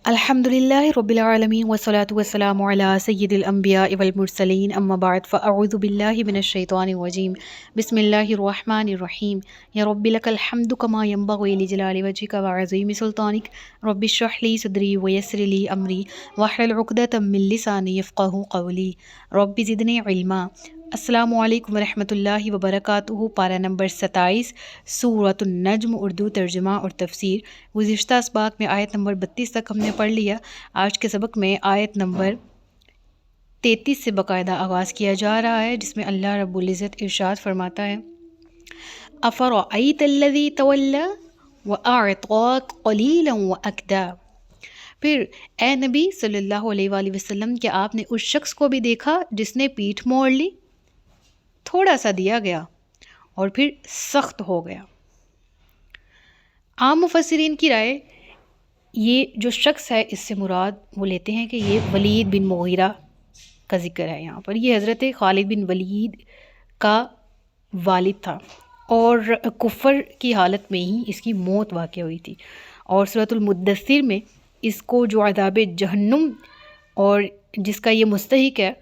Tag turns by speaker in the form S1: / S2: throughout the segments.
S1: الحمدللہ رب العالمین والصلاة والسلام علی سید الانبیاء والمرسلین اما بعد فاعوذ باللہ من الشیطان الرجیم بسم اللہ الرحمن الرحیم یا رب لک الحمد کما ینبغی لجلال وجہک وعظیم سلطانک رب اشرح لی صدری ویسر لی امری واحلل عقدۃ من لسانی یفقہوا قولی رب زدنی علما۔ السلام علیکم ورحمۃ اللہ وبرکاتہ۔ پارہ نمبر 27 سورۃ النجم، اردو ترجمہ اور تفسیر۔ گزشتہ اسباق میں آیت نمبر 32 تک ہم نے پڑھ لیا۔ آج کے سبق میں آیت نمبر 33 سے باقاعدہ آغاز کیا جا رہا ہے، جس میں اللہ رب العزت ارشاد فرماتا ہے أَفَرَأَيْتَ الَّذِي تَوَلَّى وَأَعْطَى قَلِيلًا وَأَكْدَى۔ پھر اے نبی صلی اللہ علیہ وآلہ وسلم، کیا آپ نے اس شخص کو بھی دیکھا جس نے پیٹھ موڑ لی، تھوڑا سا دیا گیا اور پھر سخت ہو گیا۔ عام مفسرین کی رائے یہ جو شخص ہے اس سے مراد وہ لیتے ہیں کہ یہ ولید بن مغیرہ کا ذکر ہے یہاں پر۔ یہ حضرت خالد بن ولید کا والد تھا اور کفر کی حالت میں ہی اس کی موت واقع ہوئی تھی، اور سورۃ المدثر میں اس کو جو عذاب جہنم اور جس کا یہ مستحق ہے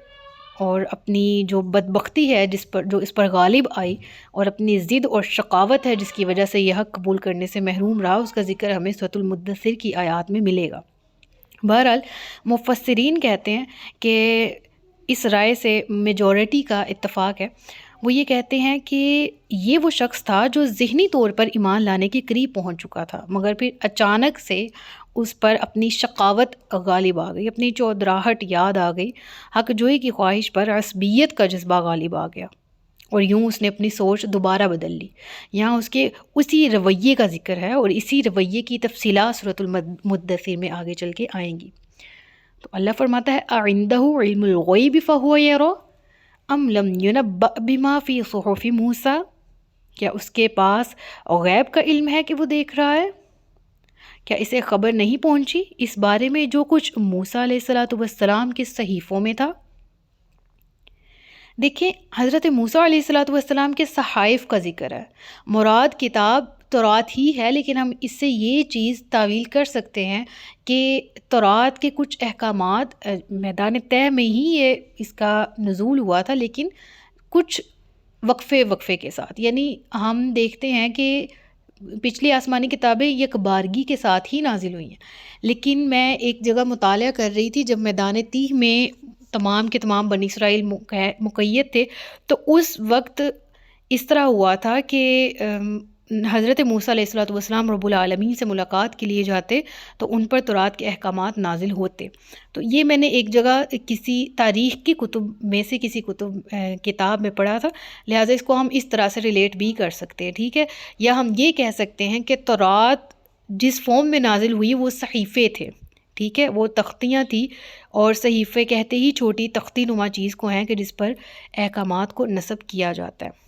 S1: اور اپنی جو بدبختی ہے جو اس پر غالب آئی اور اپنی ضد اور شقاوت ہے جس کی وجہ سے یہ حق قبول کرنے سے محروم رہا، اس کا ذکر ہمیں سورۃ المدثر کی آیات میں ملے گا۔ بہرحال مفسرین کہتے ہیں کہ اس رائے سے میجورٹی کا اتفاق ہے، وہ یہ کہتے ہیں کہ یہ وہ شخص تھا جو ذہنی طور پر ایمان لانے کے قریب پہنچ چکا تھا، مگر پھر اچانک سے اس پر اپنی شقاوت غالب آ گئی، اپنی چودراہٹ یاد آ گئی، حق جوئی کی خواہش پر عصبیت کا جذبہ غالب آ گیا، اور یوں اس نے اپنی سوچ دوبارہ بدل لی۔ یہاں اس کے اسی رویے کا ذکر ہے، اور اسی رویے کی تفصیلات سورۃ المدثر میں آگے چل کے آئیں گی۔ تو اللہ فرماتا ہے اَعِندَهُ عِلْمُ الْغَيْبِ فَهُوَ يَرَى أَمْ لَمْ يُنَبَّأْ بِمَا فِي صُحُفِ مُوسَىٰ۔ کیا اس کے پاس غیب کا علم ہے کہ وہ دیکھ رہا ہے؟ کیا اسے خبر نہیں پہنچی اس بارے میں جو کچھ موسیٰ علیہ السلام کے صحیفوں میں تھا؟ دیکھیں، حضرت موسیٰ علیہ السلام کے صحائف کا ذکر ہے، مراد کتاب تورات ہی ہے، لیکن ہم اس سے یہ چیز تعویل کر سکتے ہیں کہ تورات کے کچھ احکامات میدان طے میں ہی یہ اس کا نزول ہوا تھا، لیکن کچھ وقفے کے ساتھ۔ یعنی ہم دیکھتے ہیں کہ پچھلی آسمانی کتابیں یک بارگی کے ساتھ ہی نازل ہوئی ہیں، لیکن میں ایک جگہ مطالعہ کر رہی تھی جب میدان تیہ میں تمام کے تمام بنی اسرائیل مقید تھے، تو اس وقت اس طرح ہوا تھا کہ حضرت موسیٰ علیہ السلام رب العالمین سے ملاقات کے لیے جاتے تو ان پر تورات کے احکامات نازل ہوتے۔ تو یہ میں نے ایک جگہ کسی تاریخ کی کتب میں سے کسی کتاب میں پڑھا تھا، لہٰذا اس کو ہم اس طرح سے ریلیٹ بھی کر سکتے ہیں، ٹھیک ہے؟ یا ہم یہ کہہ سکتے ہیں کہ تورات جس فارم میں نازل ہوئی وہ صحیفے تھے، ٹھیک ہے؟ وہ تختیاں تھیں، اور صحیفے کہتے ہی چھوٹی تختی نما چیز کو ہیں کہ جس پر احکامات کو نصب کیا جاتا ہے۔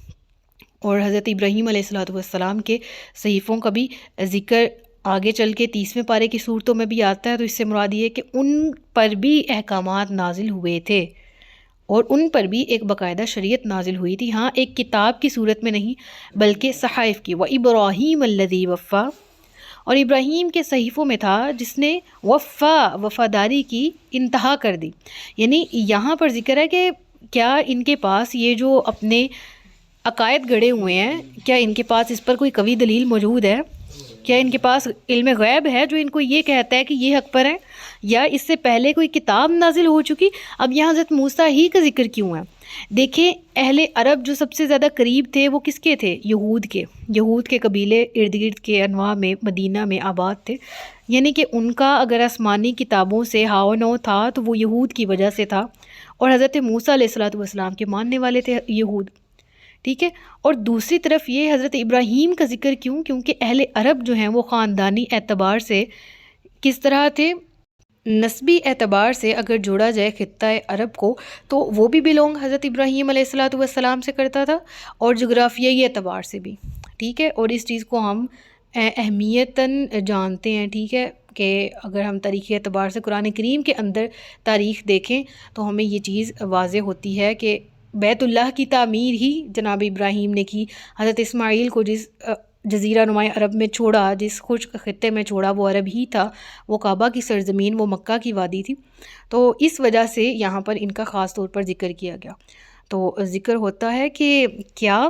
S1: اور حضرت ابراہیم علیہ السلام کے صحیفوں کا بھی ذکر آگے چل کے 30ویں پارے کی صورتوں میں بھی آتا ہے، تو اس سے مراد یہ ہے کہ ان پر بھی احکامات نازل ہوئے تھے اور ان پر بھی ایک باقاعدہ شریعت نازل ہوئی تھی، ہاں ایک کتاب کی صورت میں نہیں بلکہ صحائف کی۔ وَإِبْرَاهِيمَ الَّذِي وَفَّى، اور ابراہیم کے صحیفوں میں تھا جس نے وفاداری کی انتہا کر دی۔ یعنی یہاں پر ذکر ہے کہ کیا ان کے پاس یہ جو اپنے عقائد گڑے ہوئے ہیں، کیا ان کے پاس اس پر کوئی قوی دلیل موجود ہے؟ کیا ان کے پاس علم غیب ہے جو ان کو یہ کہتا ہے کہ یہ حق پر ہیں، یا اس سے پہلے کوئی کتاب نازل ہو چکی؟ اب یہاں حضرت موسیٰ ہی کا ذکر کیوں ہے؟ دیکھیں، اہل عرب جو سب سے زیادہ قریب تھے وہ کس کے تھے؟ یہود کے قبیلے ارد گرد کے انواع میں مدینہ میں آباد تھے، یعنی کہ ان کا اگر آسمانی کتابوں سے ہاو نو تھا تو وہ یہود کی وجہ سے تھا، اور حضرت موسیٰ علیہ السلام کے ماننے والے تھے یہود، ٹھیک ہے؟ اور دوسری طرف یہ حضرت ابراہیم کا ذکر کیوں؟ کیونکہ اہل عرب جو ہیں وہ خاندانی اعتبار سے کس طرح تھے؟ نسبی اعتبار سے اگر جوڑا جائے خطہ عرب کو تو وہ بھی بلونگ حضرت ابراہیم علیہ السلام سے کرتا تھا، اور جغرافیائی اعتبار سے بھی، ٹھیک ہے؟ اور اس چیز کو ہم اہمیتاً جانتے ہیں، ٹھیک ہے؟ کہ اگر ہم تاریخی اعتبار سے قرآن کریم کے اندر تاریخ دیکھیں تو ہمیں یہ چیز واضح ہوتی ہے کہ بیت اللہ کی تعمیر ہی جناب ابراہیم نے کی۔ حضرت اسماعیل کو جزیرہ نمائے عرب میں چھوڑا، جس خشک خطے میں چھوڑا، وہ عرب ہی تھا، وہ کعبہ کی سرزمین، وہ مکہ کی وادی تھی. تو اس وجہ سے یہاں پر ان کا خاص طور پر ذکر کیا گیا. تو ذکر ہوتا ہے کہ کیا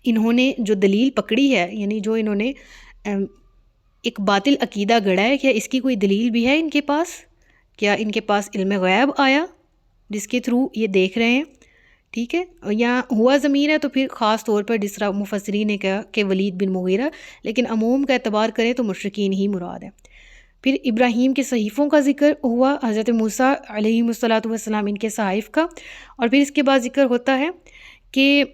S1: انہوں نے جو دلیل پکڑی ہے، یعنی جو انہوں نے ایک باطل عقیدہ گڑھا ہے، کیا اس کی کوئی دلیل بھی ہے ان کے پاس؟ کیا ان کے پاس علم غیب آیا جس کے تھرو یہ دیکھ رہے ہیں؟ ٹھیک ہے، یا ہوا ضمیر ہے تو پھر خاص طور پر جس طرح مفسرین نے کہا کہ ولید بن مغیرہ، لیکن عموم کا اعتبار کریں تو مشرکین ہی مراد ہے. پھر ابراہیم کے صحیفوں کا ذکر ہوا، حضرت موسیٰ علیہ الصلاۃ والسلام ان کے صحائف کا. اور پھر اس کے بعد ذکر ہوتا ہے کہ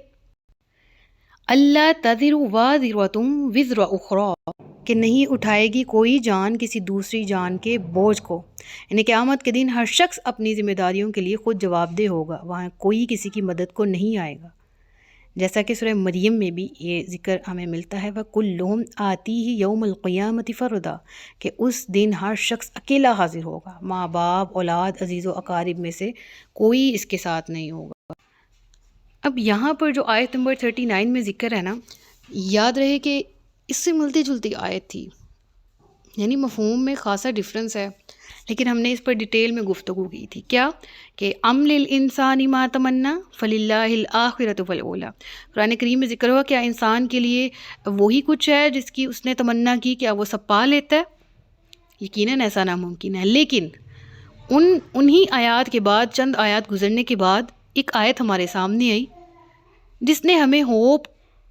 S1: اللہ تذر وازرۃ وزر اخری، کہ نہیں اٹھائے گی کوئی جان کسی دوسری جان کے بوجھ کو، یعنی قیامت کے دن ہر شخص اپنی ذمہ داریوں کے لیے خود جواب دہ ہوگا، وہاں کوئی کسی کی مدد کو نہیں آئے گا. جیسا کہ سورہ مریم میں بھی یہ ذکر ہمیں ملتا ہے، وَكُلُّهُمْ آتِيهِ يَوْمَ الْقِيَامَةِ فَرْدًا، کہ اس دن ہر شخص اکیلا حاضر ہوگا، ماں باپ، اولاد، عزیز و اقارب میں سے کوئی اس کے ساتھ نہیں ہوگا. اب یہاں پر جو آیت نمبر 39 میں ذکر ہے نا، یاد رہے کہ اس سے ملتی جلتی آیت تھی، یعنی مفہوم میں خاصا ڈفرنس ہے، لیکن ہم نے اس پر ڈیٹیل میں گفتگو کی تھی. کیا کہ ام للانسان ما تمنا فللہ الآخرۃ والأولی. قرآن کریم میں ذکر ہوا کیا انسان کے لیے وہی کچھ ہے جس کی اس نے تمنا کی، کیا وہ سب پا لیتا ہے؟ یقیناً ایسا ناممکن ہے. لیکن انہی آیات کے بعد، چند آیات گزرنے کے بعد، ایک آیت ہمارے سامنے آئی جس نے ہمیں ہوپ،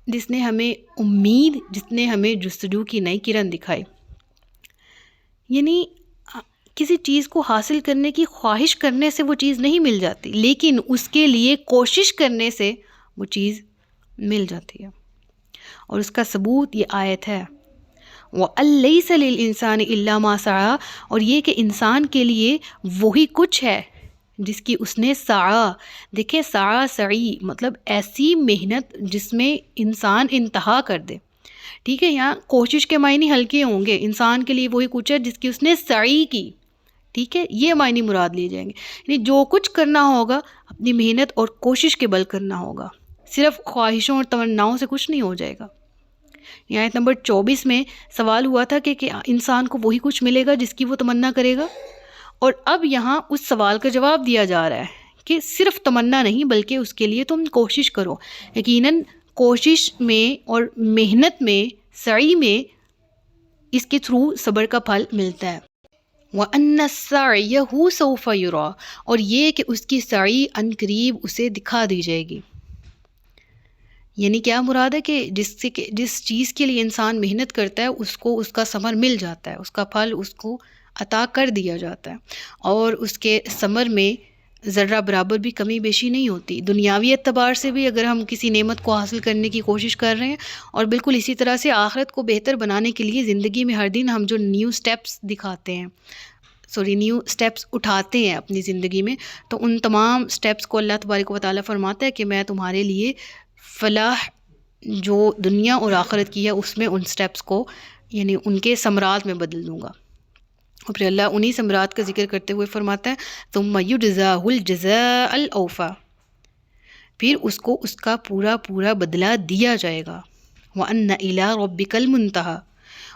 S1: جس نے ہمیں امید، جس نے ہمیں جستجو کی نئی کرن دکھائی. یعنی کسی چیز کو حاصل کرنے کی خواہش کرنے سے وہ چیز نہیں مل جاتی، لیکن اس کے لیے کوشش کرنے سے وہ چیز مل جاتی ہے. اور اس کا ثبوت یہ آیت ہے، وَأَن لَيْسَ لِلْإِنسَانِ إِلَّا مَا سَعَىٰ، اور یہ کہ انسان کے لیے وہی کچھ ہے جس کی اس نے سعی. دیکھیں سعی، سعی مطلب ایسی محنت جس میں انسان انتہا کر دے. ٹھیک ہے، یہاں کوشش کے معنی ہلکے ہوں گے، انسان کے لیے وہی کچھ ہے جس کی اس نے سعی کی. ٹھیک ہے، یہ معنی مراد لیے جائیں گے، یعنی جو کچھ کرنا ہوگا اپنی محنت اور کوشش کے بل کرنا ہوگا، صرف خواہشوں اور تمناؤں سے کچھ نہیں ہو جائے گا. یہ آیت نمبر 24 میں سوال ہوا تھا کہ انسان کو وہی کچھ ملے گا جس کی وہ تمنا کرے گا، اور اب یہاں اس سوال کا جواب دیا جا رہا ہے کہ صرف تمنا نہیں بلکہ اس کے لیے تم کوشش کرو. یقیناً کوشش میں اور محنت میں، سعی میں، اس کے تھرو صبر کا پھل ملتا ہے. وَأَنَّ سَعْيَهُ سَوْفَ يُرَىٰ، اور یہ کہ اس کی سعی عنقریب اسے دکھا دی جائے گی. یعنی کیا مراد ہے کہ جس چیز کے لیے انسان محنت کرتا ہے اس کو اس کا ثمر مل جاتا ہے، اس کا پھل اس کو عطا کر دیا جاتا ہے، اور اس کے ثمر میں ذرہ برابر بھی کمی بیشی نہیں ہوتی. دنیاوی اعتبار سے بھی اگر ہم کسی نعمت کو حاصل کرنے کی کوشش کر رہے ہیں، اور بالکل اسی طرح سے آخرت کو بہتر بنانے کے لیے زندگی میں ہر دن ہم جو نیو سٹیپس اٹھاتے ہیں اپنی زندگی میں، تو ان تمام سٹیپس کو اللہ تبارک و تعالیٰ فرماتا ہے کہ میں تمہارے لیے فلاح جو دنیا اور آخرت کی ہے اس میں ان سٹیپس کو، یعنی ان کے ثمرات میں بدل دوں گا. اور پھر اللہ انہی ثمرات کا ذکر کرتے ہوئے فرماتا ہے ثم یجزاہ الجزاء الاوفیٰ، پھر اس کو اس کا پورا پورا بدلہ دیا جائے گا. وَأَنَّ إِلَىٰ رَبِّكَ الْمُنتَهَىٰ،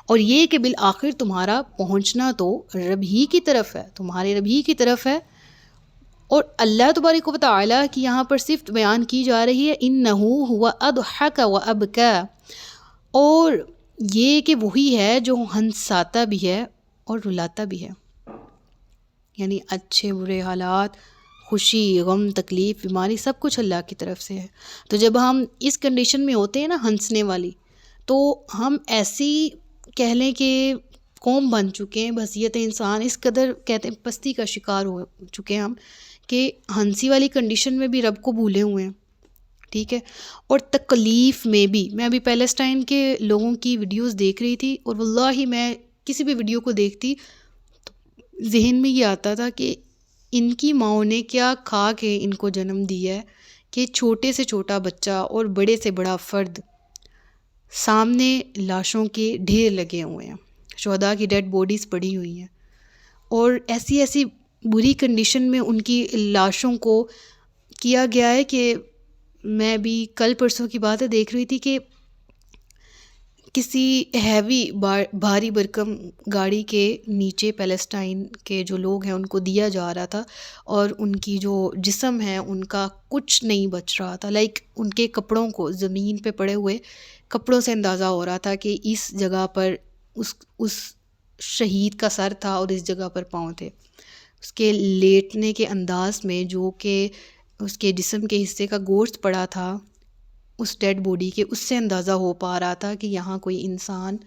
S1: اور یہ کہ بالآخر تمہارا پہنچنا تو رب ہی کی طرف ہے، تمہارے رب ہی کی طرف ہے. اور اللہ تبارک و تعالیٰ کی یہاں پر صفت بیان کی جا رہی ہے إِنَّهُ هُوَ أَضْحَكَ وَأَبْكَىٰ، اور یہ کہ وہی ہے جو ہنساتا بھی ہے اور رلاتا بھی ہے. یعنی اچھے برے حالات، خوشی، غم، تکلیف، بیماری، سب کچھ اللہ کی طرف سے ہے. تو جب ہم اس کنڈیشن میں ہوتے ہیں نا ہنسنے والی، تو ہم ایسی کہہ لیں کہ قوم بن چکے ہیں، بحیثیت انسان اس قدر کہتے ہیں پستی کا شکار ہو چکے ہیں ہم کہ ہنسی والی کنڈیشن میں بھی رب کو بھولے ہوئے ہیں. ٹھیک ہے، اور تکلیف میں بھی. میں ابھی پیلسٹائن کے لوگوں کی ویڈیوز دیکھ رہی تھی، اور واللہ میں کسی بھی ویڈیو کو دیکھتی تو ذہن میں یہ آتا تھا کہ ان کی ماؤں نے کیا کھا کے ان کو جنم دیا ہے کہ چھوٹے سے چھوٹا بچہ اور بڑے سے بڑا فرد سامنے لاشوں کے ڈھیر لگے ہوئے ہیں، شہداء کی ڈیڈ باڈیز پڑی ہوئی ہیں، اور ایسی ایسی بری کنڈیشن میں ان کی لاشوں کو کیا گیا ہے کہ میں بھی کل پرسوں کی بات ہے دیکھ رہی تھی کہ کسی ہیوی بھاری بھرکم گاڑی کے نیچے پیلسٹائن کے جو لوگ ہیں ان کو دیا جا رہا تھا، اور ان کی جو جسم ہے ان کا کچھ نہیں بچ رہا تھا، ان کے کپڑوں کو، زمین پہ پڑے ہوئے کپڑوں سے اندازہ ہو رہا تھا کہ اس جگہ پر اس شہید کا سر تھا اور اس جگہ پر پاؤں تھے. اس کے لیٹنے کے انداز میں جو کہ اس کے جسم کے حصے کا گوشت پڑا تھا اس ڈیڈ باڈی کے، اس سے اندازہ ہو پا رہا تھا کہ یہاں کوئی انسان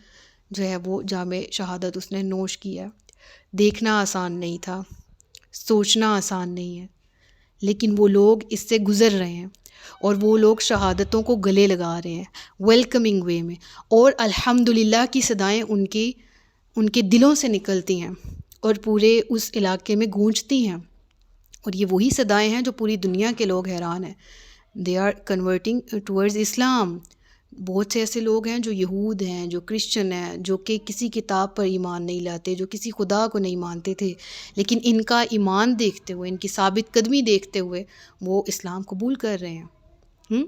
S1: جو ہے وہ جام شہادت اس نے نوش کیا. دیکھنا آسان نہیں تھا، سوچنا آسان نہیں ہے، لیکن وہ لوگ اس سے گزر رہے ہیں اور وہ لوگ شہادتوں کو گلے لگا رہے ہیں ویلکمنگ وے میں، اور الحمدللہ کی صدائیں ان کے دلوں سے نکلتی ہیں اور پورے اس علاقے میں گونجتی ہیں. اور یہ وہی صدائیں ہیں جو پوری دنیا کے لوگ حیران ہیں. دے آر کنورٹنگ ٹورڈز اسلام. بہت سے ایسے لوگ ہیں جو یہود ہیں، جو کرسچن ہیں، جو کہ کسی کتاب پر ایمان نہیں لاتے، جو کسی خدا کو نہیں مانتے تھے، لیکن ان کا ایمان دیکھتے ہوئے، ان کی ثابت قدمی دیکھتے ہوئے وہ اسلام قبول کر رہے ہیں.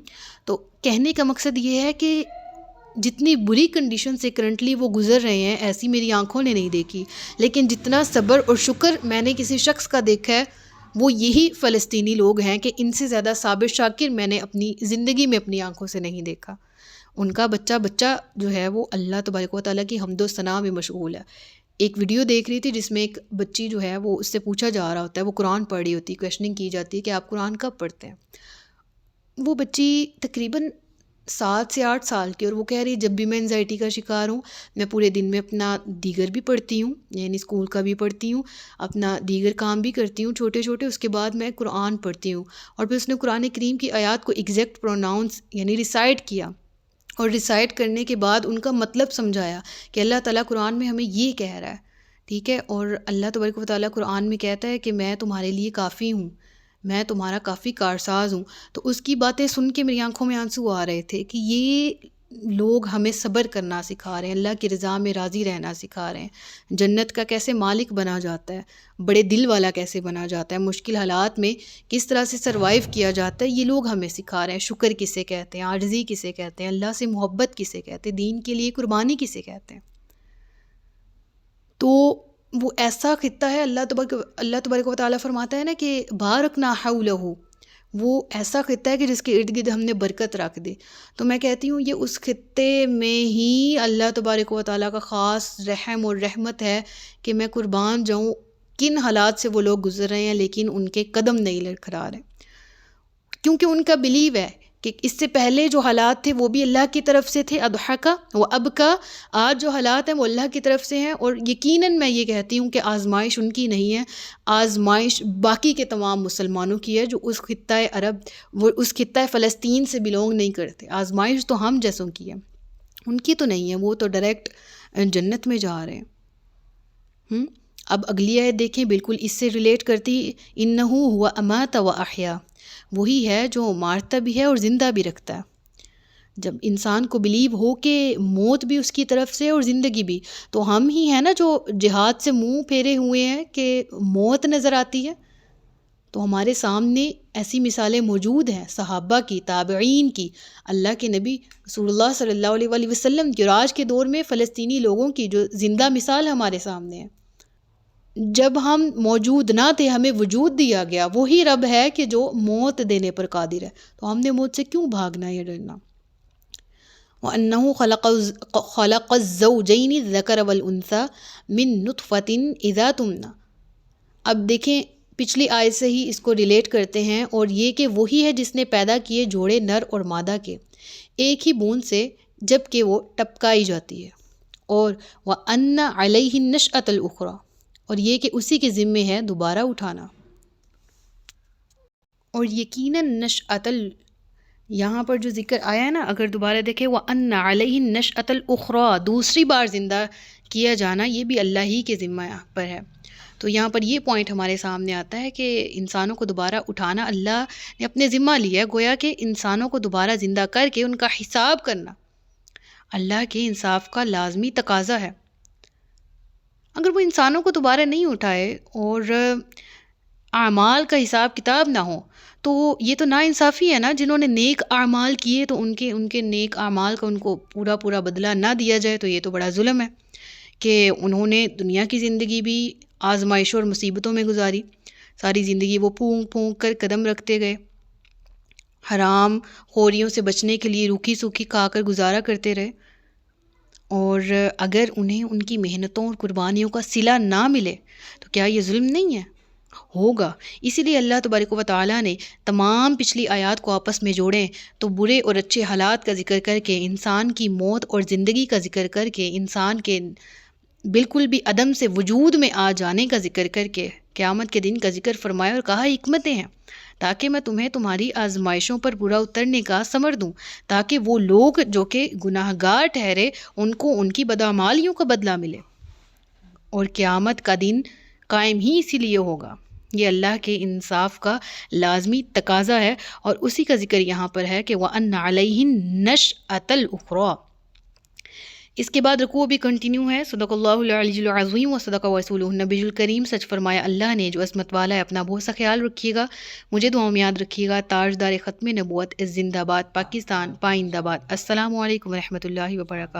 S1: تو کہنے کا مقصد یہ ہے کہ جتنی بری کنڈیشن سے کرنٹلی وہ گزر رہے ہیں ایسی میری آنکھوں نے نہیں دیکھی، لیکن جتنا صبر اور شکر میں نے کسی شخص کا دیکھا ہے وہ یہی فلسطینی لوگ ہیں کہ ان سے زیادہ صابر شاکر میں نے اپنی زندگی میں اپنی آنکھوں سے نہیں دیکھا. ان کا بچہ جو ہے وہ اللہ تبارک و تعالیٰ کی حمد و ثنا میں مشغول ہے. ایک ویڈیو دیکھ رہی تھی جس میں ایک بچی جو ہے وہ اس سے پوچھا جا رہا ہوتا ہے، وہ قرآن پڑھ رہی ہوتی ہے، کویشچننگ کی جاتی ہے کہ آپ قرآن کب پڑھتے ہیں. وہ بچی تقریباً 7 سے 8 سال کی، اور وہ کہہ رہی جب بھی میں انزائٹی کا شکار ہوں میں پورے دن میں اپنا دیگر بھی پڑھتی ہوں، یعنی اسکول کا بھی پڑھتی ہوں، اپنا دیگر کام بھی کرتی ہوں چھوٹے چھوٹے، اس کے بعد میں قرآن پڑھتی ہوں. اور پھر اس نے قرآن کریم کی آیات کو ایگزیکٹ پروناؤنس یعنی ریسائٹ کیا، اور ریسائٹ کرنے کے بعد ان کا مطلب سمجھایا کہ اللہ تعالیٰ قرآن میں ہمیں یہ کہہ رہا ہے، ٹھیک ہے. اور اللہ تبارک و تعالیٰ قرآن میں کہتا ہے کہ میں تمہارے لیے کافی ہوں، میں تمہارا کافی کارساز ہوں. تو اس کی باتیں سن کے میری آنکھوں میں آنسو آ رہے تھے کہ یہ لوگ ہمیں صبر کرنا سکھا رہے ہیں، اللہ کی رضا میں راضی رہنا سکھا رہے ہیں، جنت کا کیسے مالک بنا جاتا ہے، بڑے دل والا کیسے بنا جاتا ہے، مشکل حالات میں کس طرح سے سروائیو کیا جاتا ہے، یہ لوگ ہمیں سکھا رہے ہیں. شکر کسے کہتے ہیں، عاجزی کسے کہتے ہیں، اللہ سے محبت کسے کہتے ہیں، دین کے لیے قربانی کسے کہتے ہیں. تو وہ ایسا خطہ ہے، اللہ تبارک و تعالیٰ فرماتا ہے نا کہ بارکنا حولہ، وہ ایسا خطہ ہے کہ جس کے ارد گرد ہم نے برکت رکھ دی. تو میں کہتی ہوں یہ اس خطے میں ہی اللہ تبارک و تعالیٰ کا خاص رحم اور رحمت ہے کہ میں قربان جاؤں کن حالات سے وہ لوگ گزر رہے ہیں لیکن ان کے قدم نہیں لڑکھڑا رہے، کیونکہ ان کا بلیو ہے کہ اس سے پہلے جو حالات تھے وہ بھی اللہ کی طرف سے تھے، اضحکا و ابکا. آج جو حالات ہیں وہ اللہ کی طرف سے ہیں، اور یقیناً میں یہ کہتی ہوں کہ آزمائش ان کی نہیں ہے، آزمائش باقی کے تمام مسلمانوں کی ہے جو اس خطۂ عرب، وہ اس خطۂ فلسطین سے بلونگ نہیں کرتے. آزمائش تو ہم جیسوں کی ہے، ان کی تو نہیں ہے، وہ تو ڈائریکٹ جنت میں جا رہے ہیں. اب اگلی آیت دیکھیں، بالکل اس سے ریلیٹ کرتی، انہ ہوا امات و احیا، وہی ہے جو مارتا بھی ہے اور زندہ بھی رکھتا ہے. جب انسان کو بلیو ہو کہ موت بھی اس کی طرف سے اور زندگی بھی، تو ہم ہی ہیں نا جو جہاد سے منہ پھیرے ہوئے ہیں کہ موت نظر آتی ہے. تو ہمارے سامنے ایسی مثالیں موجود ہیں صحابہ کی، تابعین کی، اللہ کے نبی رسول اللہ صلی اللہ علیہ وآلہ وسلم کی، اور آج کے دور میں فلسطینی لوگوں کی جو زندہ مثال ہمارے سامنے ہے. جب ہم موجود نہ تھے ہمیں وجود دیا گیا، وہی رب ہے کہ جو موت دینے پر قادر ہے. تو ہم نے موت سے کیوں بھاگنا یا ڈرنا؟ وَأَنَّهُ خَلَقَ الزَّوْجَيْنِ الذَّكَرَ وَالْأُنثَى مِن نُطْفَةٍ إِذَا تُمْنَى. اب دیکھیں پچھلی آیت سے ہی اس کو ریلیٹ کرتے ہیں، اور یہ کہ وہی ہے جس نے پیدا کیے جوڑے نر اور مادہ کے ایک ہی بوند سے جب کہ وہ ٹپکائی جاتی ہے، اور وَأَنَّ عَلَيْهِ النَّشْأَةَ الْأُخْرَى، اور یہ کہ اسی کے ذمے ہے دوبارہ اٹھانا. اور یقیناً نشأۃ یہاں پر جو ذکر آیا ہے نا، اگر دوبارہ دیکھیں وَأَنَّ عَلَيْهِ النَّشْأَةَ الْأُخْرَى، دوسری بار زندہ کیا جانا یہ بھی اللہ ہی کے ذمہ پر ہے. تو یہاں پر یہ پوائنٹ ہمارے سامنے آتا ہے کہ انسانوں کو دوبارہ اٹھانا اللہ نے اپنے ذمہ لیا ہے، گویا کہ انسانوں کو دوبارہ زندہ کر کے ان کا حساب کرنا اللہ کے انصاف کا لازمی تقاضا ہے. اگر وہ انسانوں کو دوبارہ نہیں اٹھائے اور اعمال کا حساب کتاب نہ ہو، تو یہ تو ناانصافی ہے نا. جنہوں نے نیک اعمال کیے تو ان کے نیک اعمال کا ان کو پورا پورا بدلہ نہ دیا جائے، تو یہ تو بڑا ظلم ہے کہ انہوں نے دنیا کی زندگی بھی آزمائشوں اور مصیبتوں میں گزاری. ساری زندگی وہ پھونک پھونک کر قدم رکھتے گئے، حرام خوریوں سے بچنے کے لیے روکھی سوکھی کھا کر گزارا کرتے رہے، اور اگر انہیں ان کی محنتوں اور قربانیوں کا صلہ نہ ملے تو کیا یہ ظلم نہیں ہے؟ ہوگا. اسی لیے اللہ تبارک و تعالیٰ نے تمام پچھلی آیات کو آپس میں جوڑیں تو برے اور اچھے حالات کا ذکر کر کے، انسان کی موت اور زندگی کا ذکر کر کے، انسان کے بالکل بھی عدم سے وجود میں آ جانے کا ذکر کر کے قیامت کے دن کا ذکر فرمایا اور کہا حکمتیں ہیں تاکہ میں تمہیں تمہاری آزمائشوں پر برا اترنے کا ثمر دوں، تاکہ وہ لوگ جو کہ گناہ گار ٹھہرے ان کو ان کی بدعمالیوں کا بدلہ ملے. اور قیامت کا دن قائم ہی اسی لیے ہوگا. یہ اللہ کے انصاف کا لازمی تقاضا ہے، اور اسی کا ذکر یہاں پر ہے کہ وَأَنَّ عَلَيْهِ النَّشْأَةَ الْأُخْرَى. اس کے بعد رکوع بھی کنٹینیو ہے. صدق اللہ العلی العظیم و صدق رسولہ النبی الکریم. سچ فرمایا اللہ نے جو عصمت والا ہے. اپنا بہت سا خیال رکھیے گا، مجھے دعاؤں میں یاد رکھیے گا. تاجدار ختم نبوت زندہ باد پاکستان پائندہ باد. السلام علیکم ورحمۃ اللہ وبرکاتہ.